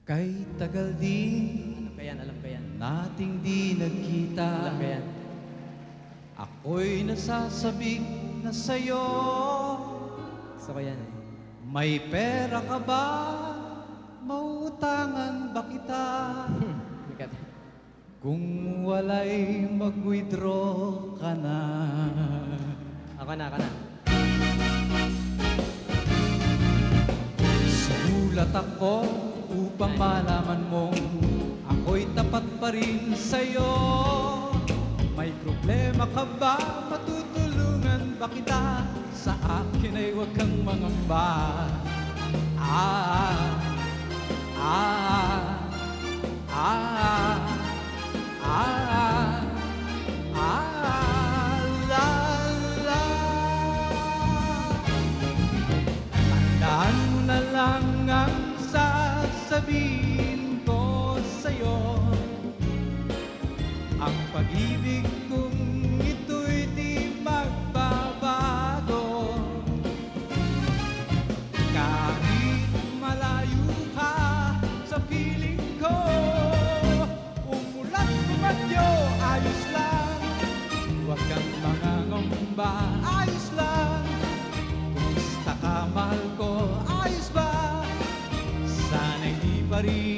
Kay tagal din Alam ko yan. nating di nagkita. Alam ko yan. Ako'y nasasabik na sa'yo. Gusto ko yan eh. May pera ka ba? Mautangan ba kita? Bigat. Kung wala'y mag-withdraw ka na. Ako na. Sumulat ako upang malaman mong ako'y tapat pa rin sa'yo. May problema ka ba? Matutulungan ba kita? Sa akin ay huwag kang mangamba. La, la. Tandaan mo na lang ang sasabihin ko sa'yo. Ang pag-ibig kong ito'y di magbabago. Kahit malayo ka sa piling ko, umulan bumagyo, ayos lang. Huwag kang mangangamba, ayos lang. Kumusta ka, mahal ko, ayos ba? Sana'y di pa rin